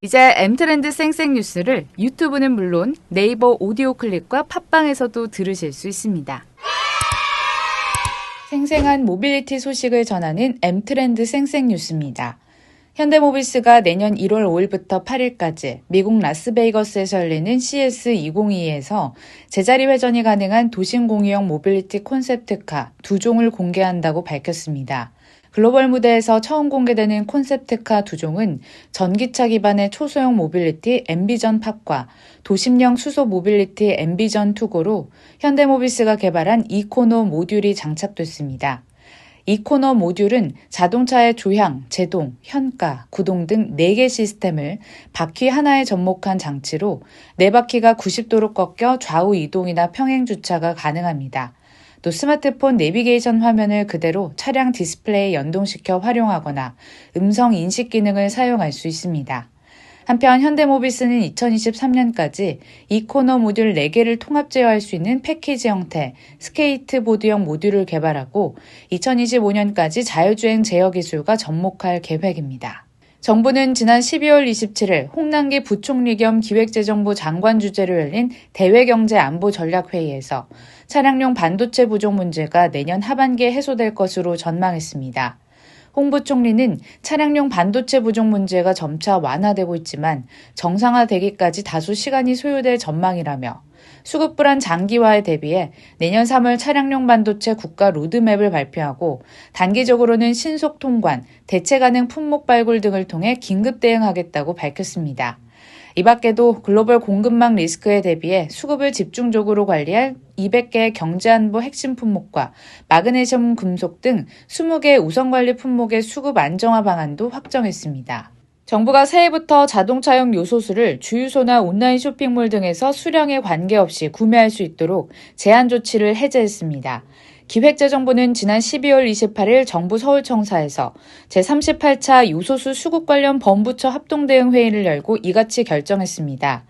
이제 M트렌드 쌩쌩 뉴스를 유튜브는 물론 네이버 오디오 클립과 팟빵에서도 들으실 수 있습니다. 생생한 모빌리티 소식을 전하는 M트렌드 쌩쌩 뉴스입니다. 현대모비스가 내년 1월 5일부터 8일까지 미국 라스베이거스에서 열리는 CS2022에서 제자리 회전이 가능한 도심공유형 모빌리티 콘셉트카 2종을 공개한다고 밝혔습니다. 글로벌 무대에서 처음 공개되는 콘셉트카 2종은 전기차 기반의 초소형 모빌리티 엠비전 팝과 도심형 수소 모빌리티 엠비전 투고로 현대모비스가 개발한 이코너 모듈이 장착됐습니다. 이코너 모듈은 자동차의 조향, 제동, 현가, 구동 등 4개 시스템을 바퀴 하나에 접목한 장치로 4바퀴가 90도로 꺾여 좌우 이동이나 평행 주차가 가능합니다. 또 스마트폰 내비게이션 화면을 그대로 차량 디스플레이에 연동시켜 활용하거나 음성 인식 기능을 사용할 수 있습니다. 한편 현대모비스는 2023년까지 이코너 모듈 4개를 통합 제어할 수 있는 패키지 형태 스케이트보드형 모듈을 개발하고 2025년까지 자율주행 제어 기술과 접목할 계획입니다. 정부는 지난 12월 27일 홍남기 부총리 겸 기획재정부 장관 주재로 열린 대외경제안보전략회의에서 차량용 반도체 부족 문제가 내년 하반기에 해소될 것으로 전망했습니다. 홍 부총리는 차량용 반도체 부족 문제가 점차 완화되고 있지만 정상화되기까지 다소 시간이 소요될 전망이라며 수급 불안 장기화에 대비해 내년 3월 차량용 반도체 국가 로드맵을 발표하고 단기적으로는 신속 통관, 대체 가능 품목 발굴 등을 통해 긴급 대응하겠다고 밝혔습니다. 이 밖에도 글로벌 공급망 리스크에 대비해 수급을 집중적으로 관리할 200개의 경제안보 핵심 품목과 마그네슘 금속 등 20개 우선관리 품목의 수급 안정화 방안도 확정했습니다. 정부가 새해부터 자동차용 요소수를 주유소나 온라인 쇼핑몰 등에서 수량에 관계없이 구매할 수 있도록 제한 조치를 해제했습니다. 기획재정부는 지난 12월 28일 정부 서울청사에서 제38차 요소수 수급 관련 범부처 합동대응회의를 열고 이같이 결정했습니다.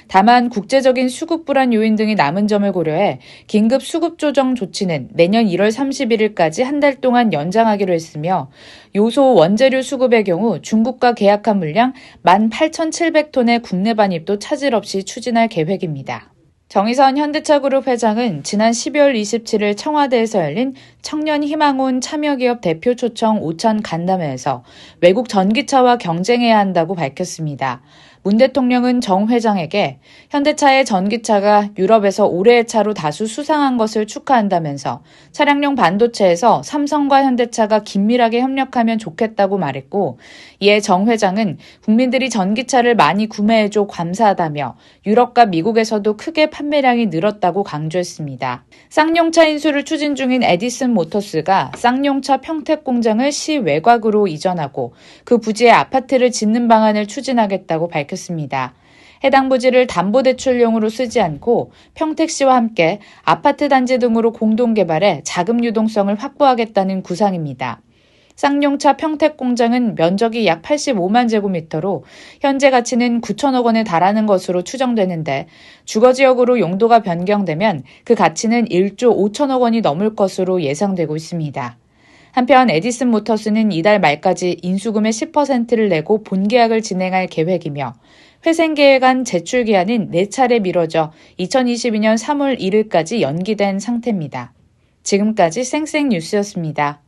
다만 국제적인 수급 불안 요인 등이 남은 점을 고려해 긴급 수급 조정 조치는 내년 1월 31일까지 한 달 동안 연장하기로 했으며 요소 원재료 수급의 경우 중국과 계약한 물량 18,700톤의 국내 반입도 차질 없이 추진할 계획입니다. 정의선 현대차그룹 회장은 지난 12월 27일 청와대에서 열린 청년희망혼 참여기업 대표 초청 오찬 간담회에서 외국 전기차와 경쟁해야 한다고 밝혔습니다. 문 대통령은 정 회장에게 현대차의 전기차가 유럽에서 올해의 차로 다수 수상한 것을 축하한다면서 차량용 반도체에서 삼성과 현대차가 긴밀하게 협력하면 좋겠다고 말했고, 이에 정 회장은 국민들이 전기차를 많이 구매해줘 감사하다며 유럽과 미국에서도 크게 판매량이 늘었다고 강조했습니다. 쌍용차 인수를 추진 중인 에디슨 모터스가 쌍용차 평택 공장을 시 외곽으로 이전하고 그 부지에 아파트를 짓는 방안을 추진하겠다고 밝혔습니다. 해당 부지를 담보대출용으로 쓰지 않고 평택시와 함께 아파트 단지 등으로 공동 개발해 자금 유동성을 확보하겠다는 구상입니다. 쌍용차 평택 공장은 면적이 약 85만 제곱미터로 현재 가치는 9천억 원에 달하는 것으로 추정되는데 주거지역으로 용도가 변경되면 그 가치는 1조 5천억 원이 넘을 것으로 예상되고 있습니다. 한편 에디슨 모터스는 이달 말까지 인수금의 10%를 내고 본계약을 진행할 계획이며 회생계획안 제출 기한은 4차례 미뤄져 2022년 3월 1일까지 연기된 상태입니다. 지금까지 쌩쌩 뉴스였습니다.